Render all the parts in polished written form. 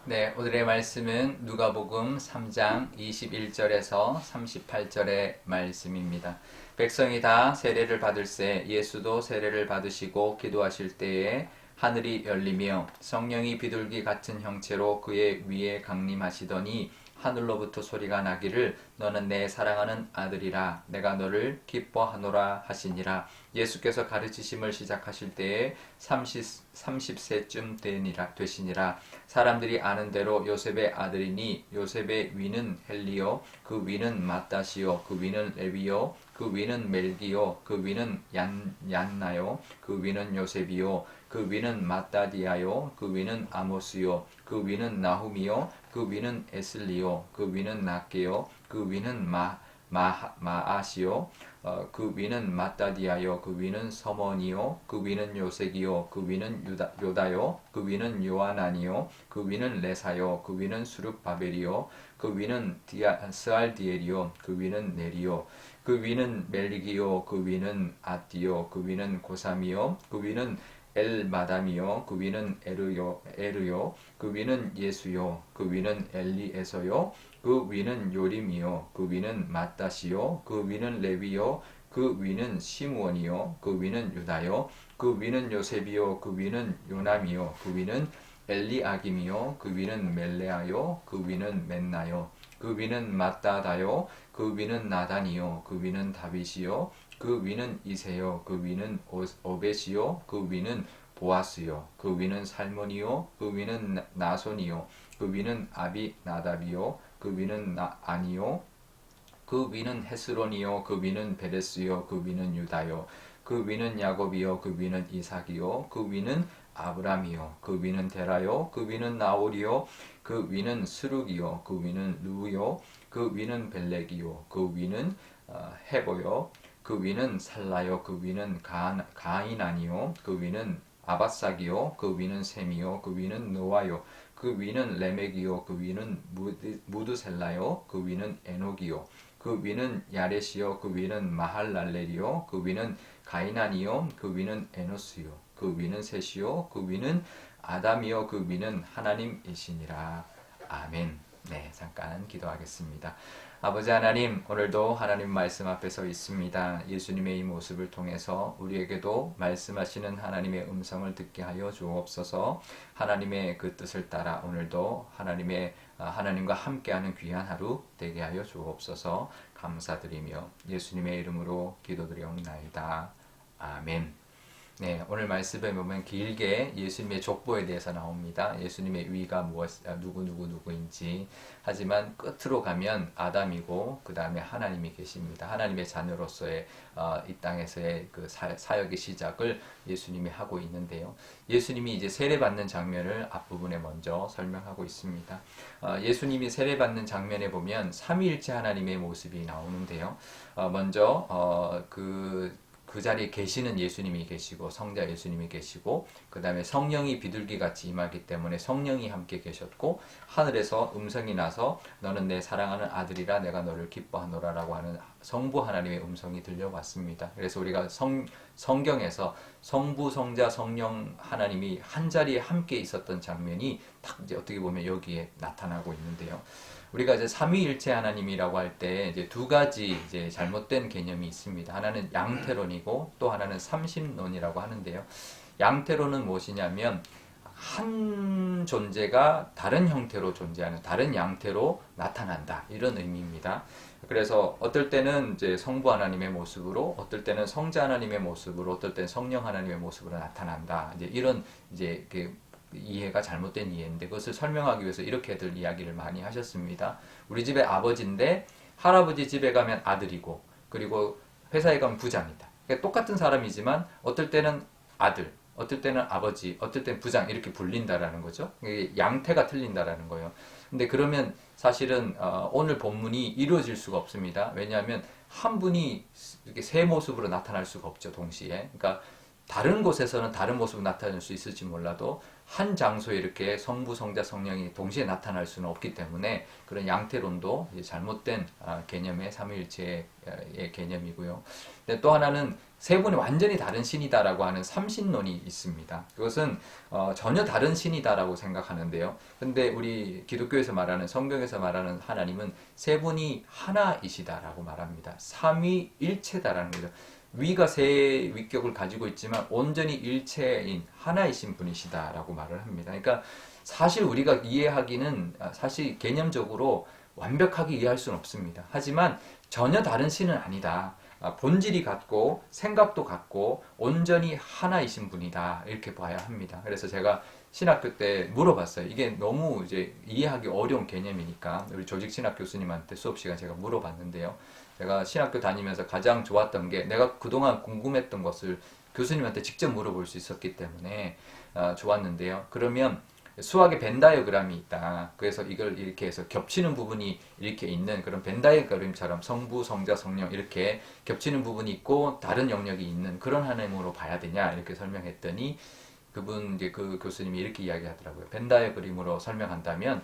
네, 오늘의 말씀은 누가복음 3장 21절에서 38절의 말씀입니다. 백성이 다 세례를 받을새 예수도 세례를 받으시고 기도하실 때에 하늘이 열리며 성령이 비둘기 같은 형체로 그의 위에 강림하시더니 하늘로부터 소리가 나기를 너는 내 사랑하는 아들이라 내가 너를 기뻐하노라 하시니라. 예수께서 가르치심을 시작하실 때에 30세쯤 되시니라. 사람들이 아는 대로 요셉의 아들이니 요셉의 위는 헬리요 그 위는 마따시요 그 위는 레위요 그 위는 멜기요 그 위는 얀나요 그 위는 요셉이요 그 위는 마따디아요 그 위는 아모스요 그 위는 나훔이요 그 위는 에슬리요 그 위는 낫게요 그 위는 마아시요 그 위는 마따디아요 그 위는 서머니요 그 위는 요색이요 그 위는 요다요 그 위는 요하나니요 그 위는 레사요 그 위는 수룹바벨이요 그 위는 스알디엘이요 그 위는 네리요 그 위는 멜리기요 그 위는 아띠요 그 위는 고삼이요 그 위는 엘마담이요 그 위는 에르요 그 위는 예수요 그 위는 엘리에서요 그 위는 요림이요 그 위는 마따시요 그 위는 레위요 그 위는 시므온이요 그 위는 유다요 그 위는 요셉이요 그 위는 요남이요 그 위는 엘리아김이요 그 위는 멜레아요 그 위는 멘나요 그 위는 마따다요 그 위는 나단이요 그 위는 다윗이요 그 위는 이세요 그 위는 오벳이요 그 위는 보아스요 그 위는 살몬이요 그 위는 나손이요 그 위는 아비나답이요 그 위는 아니요 그 위는 헤스론이요 그 위는 베레스요 그 위는 유다요 그 위는 야곱이요 그 위는 이삭이요 그 위는 아브람이요 그 위는 데라요 그 위는 나홀이요 그 위는 스룩이요 그 위는 루요 그 위는 벨렉이요 그 위는 헤보요 그 위는 살라요 그 위는 가인아니요 그 위는 아바삭이요 그 위는 셈이요 그 위는 노아요 그 위는 레멕이요 그 위는 무드셀라요 그 위는 에녹이요 그 위는 야렛이요 그 위는 마할랄렐이요 그 위는 가이난이요 그 위는 에노스요 그 위는 셋이요 그 위는 아담이요 그 위는 하나님이시니라. 아멘. 네, 잠깐 기도하겠습니다. 아버지 하나님, 오늘도 하나님 말씀 앞에 서 있습니다. 예수님의 이 모습을 통해서 우리에게도 말씀하시는 하나님의 음성을 듣게 하여 주옵소서. 하나님의 그 뜻을 따라 오늘도 하나님과 함께하는 귀한 하루 되게 하여 주옵소서. 감사드리며 예수님의 이름으로 기도드리옵나이다. 아멘. 네, 오늘 말씀에 보면 길게 예수님의 족보에 대해서 나옵니다. 예수님의 위가 누구인지. 하지만 끝으로 가면 아담이고 그 다음에 하나님이 계십니다. 하나님의 자녀로서의 이 땅에서의 그 사역의 시작을 예수님이 하고 있는데요. 예수님이 이제 세례받는 장면을 앞부분에 먼저 설명하고 있습니다. 예수님이 세례받는 장면에 보면 삼위일체 하나님의 모습이 나오는데요. 먼저 그 자리에 계시는 예수님이 계시고 성자 예수님이 계시고 그 다음에 성령이 비둘기같이 임하기 때문에 성령이 함께 계셨고 하늘에서 음성이 나서 너는 내 사랑하는 아들이라 내가 너를 기뻐하노라 라고 하는 성부 하나님의 음성이 들려왔습니다. 그래서 우리가 성경에서 성부, 성자, 성령 하나님이 한 자리에 함께 있었던 장면이 딱 이제 어떻게 보면 여기에 나타나고 있는데요. 우리가 이제 삼위일체 하나님이라고 할 때 이제 두 가지 이제 잘못된 개념이 있습니다. 하나는 양태론이고 또 하나는 삼신론이라고 하는데요. 양태론은 무엇이냐면 한 존재가 다른 형태로 존재하는 다른 양태로 나타난다 이런 의미입니다. 그래서 어떨 때는 이제 성부 하나님의 모습으로, 어떨 때는 성자 하나님의 모습으로, 어떨 때는 성령 하나님의 모습으로 나타난다. 이제 이런 이제 이해가 잘못된 이해인데 그것을 설명하기 위해서 이렇게들 이야기를 많이 하셨습니다. 우리 집에 아버지인데 할아버지 집에 가면 아들이고 그리고 회사에 가면 부장이다. 그러니까 똑같은 사람이지만 어떨 때는 아들, 어떨 때는 아버지, 어떨 때는 부장 이렇게 불린다라는 거죠. 양태가 틀린다라는 거예요. 근데 그러면 사실은 오늘 본문이 이루어질 수가 없습니다. 왜냐하면 한 분이 이렇게 세 모습으로 나타날 수가 없죠, 동시에. 그러니까 다른 곳에서는 다른 모습으로 나타날 수 있을지 몰라도 한 장소에 이렇게 성부, 성자, 성령이 동시에 나타날 수는 없기 때문에 그런 양태론도 잘못된 개념의 삼위일체의 개념이고요. 근데 또 하나는 세 분이 완전히 다른 신이다라고 하는 삼신론이 있습니다. 그것은 전혀 다른 신이다라고 생각하는데요. 근데 우리 기독교에서 말하는, 성경에서 말하는 하나님은 세 분이 하나이시다라고 말합니다. 삼위일체다라는 거죠. 위가 세 위격을 가지고 있지만 온전히 일체인 하나이신 분이시다라고 말을 합니다. 그러니까 사실 우리가 이해하기는 사실 개념적으로 완벽하게 이해할 수는 없습니다. 하지만 전혀 다른 신은 아니다. 본질이 같고 생각도 같고 온전히 하나이신 분이다. 이렇게 봐야 합니다. 그래서 제가 신학교 때 물어봤어요. 이게 너무 이제 이해하기 어려운 개념이니까 우리 조직 신학 교수님한테 수업 시간 제가 물어봤는데요. 제가 신학교 다니면서 가장 좋았던 게 내가 그동안 궁금했던 것을 교수님한테 직접 물어볼 수 있었기 때문에 좋았는데요. 그러면 수학의 벤 다이어그램이 있다. 그래서 이걸 이렇게 해서 겹치는 부분이 이렇게 있는 그런 벤 다이어그램처럼 성부, 성자, 성령 이렇게 겹치는 부분이 있고 다른 영역이 있는 그런 하나님으로 봐야 되냐 이렇게 설명했더니 그분 이제 그 교수님이 이렇게 이야기하더라고요. 벤 다이어그램으로 설명한다면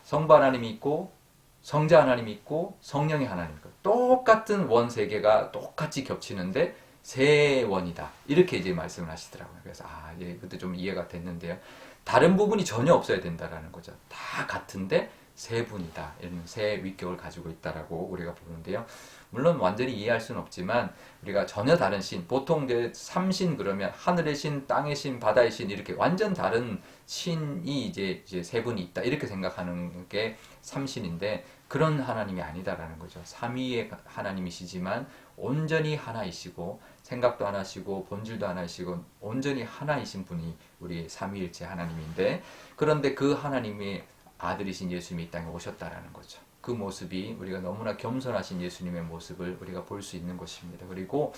성부 하나님이 있고 성자 하나님이 있고 성령이 하나님 있고 똑같은 원 세 개가 똑같이 겹치는데 세 원이다. 이렇게 이제 말씀을 하시더라고요. 그래서 예, 그때 좀 이해가 됐는데요. 다른 부분이 전혀 없어야 된다라는 거죠. 다 같은데 세 분이다. 이런 세 위격을 가지고 있다라고 우리가 보는데요. 물론 완전히 이해할 수는 없지만 우리가 전혀 다른 신, 보통 이제 삼신 그러면 하늘의 신, 땅의 신, 바다의 신 이렇게 완전 다른 신이 이제 세 분이 있다 이렇게 생각하는 게 삼신인데 그런 하나님이 아니다라는 거죠. 삼위의 하나님이시지만 온전히 하나이시고 생각도 하나시고 본질도 하나이시고 온전히 하나이신 분이 우리 삼위일체 하나님인데 그런데 그 하나님의 아들이신 예수님이 이 땅에 오셨다라는 거죠. 그 모습이 우리가 너무나 겸손하신 예수님의 모습을 우리가 볼 수 있는 것입니다. 그리고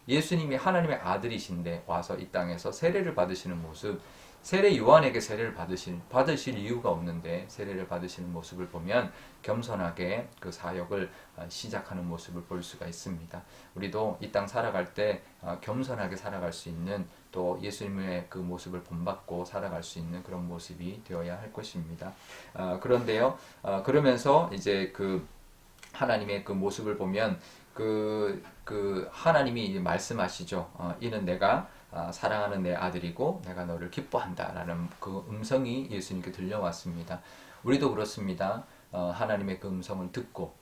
예수님이 하나님의 아들이신데 와서 이 땅에서 세례를 받으시는 모습, 세례 요한에게 세례를 받으실 이유가 없는데 세례를 받으시는 모습을 보면 겸손하게 그 사역을 시작하는 모습을 볼 수가 있습니다. 우리도 이 땅 살아갈 때 겸손하게 살아갈 수 있는 또 예수님의 그 모습을 본받고 살아갈 수 있는 그런 모습이 되어야 할 것입니다. 그런데요, 그러면서 이제 그 하나님의 그 모습을 보면 그 하나님이 말씀하시죠. 이는 내가 사랑하는 내 아들이고 내가 너를 기뻐한다라는 그 음성이 예수님께 들려왔습니다. 우리도 그렇습니다. 하나님의 그 음성을 듣고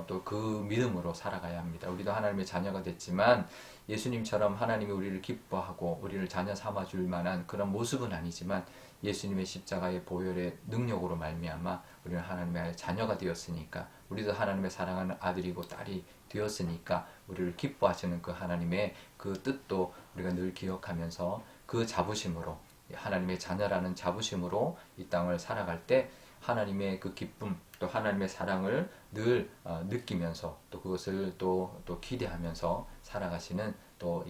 또 그 믿음으로 살아가야 합니다. 우리도 하나님의 자녀가 됐지만 예수님처럼 하나님이 우리를 기뻐하고 우리를 자녀 삼아줄 만한 그런 모습은 아니지만 예수님의 십자가의 보혈의 능력으로 말미암아 우리는 하나님의 자녀가 되었으니까 우리도 하나님의 사랑하는 아들이고 딸이 되었으니까 우리를 기뻐하시는 그 하나님의 그 뜻도 우리가 늘 기억하면서 그 자부심으로 하나님의 자녀라는 자부심으로 이 땅을 살아갈 때 하나님의 그 기쁨 또 하나님의 사랑을 늘 느끼면서 또 그것을 또 기대하면서 살아가시는 또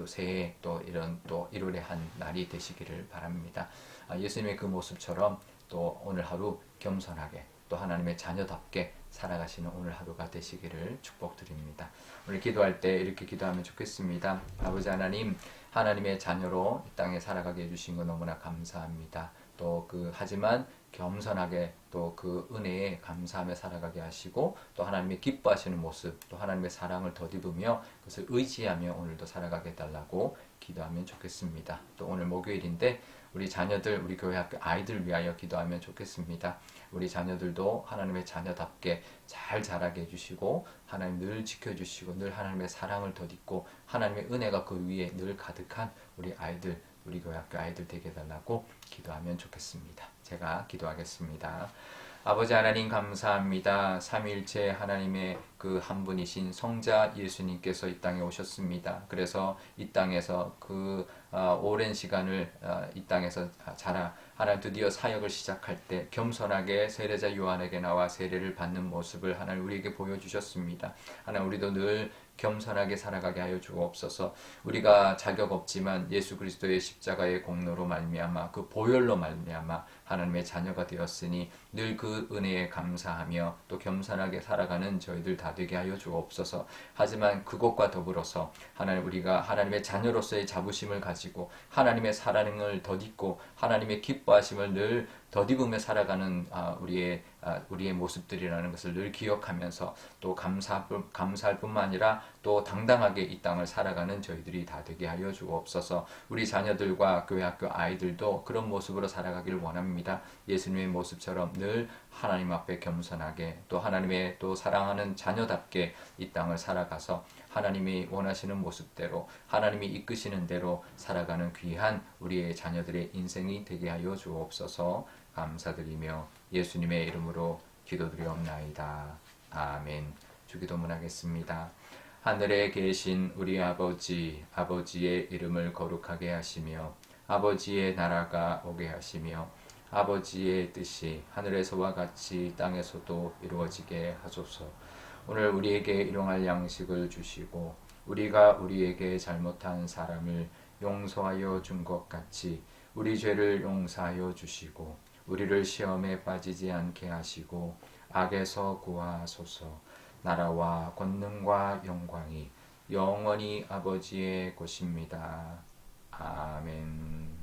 새해 또 이런 또 1월의 한 날이 되시기를 바랍니다. 예수님의 그 모습처럼 또 오늘 하루 겸손하게 또 하나님의 자녀답게 살아가시는 오늘 하루가 되시기를 축복드립니다. 오늘 기도할 때 이렇게 기도하면 좋겠습니다. 아버지 하나님, 하나님의 자녀로 이 땅에 살아가게 해주신 거 너무나 감사합니다. 또 하지만 겸손하게 또 그 은혜에 감사하며 살아가게 하시고 또 하나님의 기뻐하시는 모습 또 하나님의 사랑을 덧입으며 그것을 의지하며 오늘도 살아가게 해달라고 기도하면 좋겠습니다. 또 오늘 목요일인데 우리 자녀들, 우리 교회 학교 아이들 위하여 기도하면 좋겠습니다. 우리 자녀들도 하나님의 자녀답게 잘 자라게 해주시고 하나님 늘 지켜주시고 늘 하나님의 사랑을 덧입고 하나님의 은혜가 그 위에 늘 가득한 우리 아이들, 우리 교회 학교 아이들 되게 해달라고 기도하면 좋겠습니다. 제가 기도하겠습니다. 아버지 하나님 감사합니다. 삼위일체 하나님의 그 한 분이신 성자 예수님께서 이 땅에 오셨습니다. 그래서 이 땅에서 그 오랜 시간을 이 땅에서 자라 하나님 드디어 사역을 시작할 때 겸손하게 세례자 요한에게 나와 세례를 받는 모습을 하나님 우리에게 보여주셨습니다. 하나님 우리도 늘 겸손하게 살아가게 하여 주옵소서. 우리가 자격 없지만 예수 그리스도의 십자가의 공로로 말미암아 그 보혈로 말미암아 하나님의 자녀가 되었으니 늘 그 은혜에 감사하며 또 겸손하게 살아가는 저희들 다 되게 하여 주옵소서. 하지만 그것과 더불어서 하나님 우리가 하나님의 자녀로서의 자부심을 가지고 하나님의 사랑을 덧입고 하나님의 기뻐하심을 늘 덧입으며 살아가는 우리의 모습들이라는 것을 늘 기억하면서 또 감사할 뿐만 아니라 또 당당하게 이 땅을 살아가는 저희들이 다 되게 하여 주옵소서. 우리 자녀들과 교회 학교 아이들도 그런 모습으로 살아가길 원합니다. 예수님의 모습처럼 늘 하나님 앞에 겸손하게 또 하나님의 또 사랑하는 자녀답게 이 땅을 살아가서 하나님이 원하시는 모습대로 하나님이 이끄시는 대로 살아가는 귀한 우리의 자녀들의 인생이 되게 하여 주옵소서. 감사드리며 예수님의 이름으로 기도드리옵나이다. 아멘. 주기도문 하겠습니다. 하늘에 계신 우리 아버지, 아버지의 이름을 거룩하게 하시며 아버지의 나라가 오게 하시며 아버지의 뜻이 하늘에서와 같이 땅에서도 이루어지게 하소서. 오늘 우리에게 일용할 양식을 주시고 우리가 우리에게 잘못한 사람을 용서하여 준 것 같이 우리 죄를 용서하여 주시고 우리를 시험에 빠지지 않게 하시고 악에서 구하소서. 나라와 권능과 영광이 영원히 아버지의 것입니다. 아멘.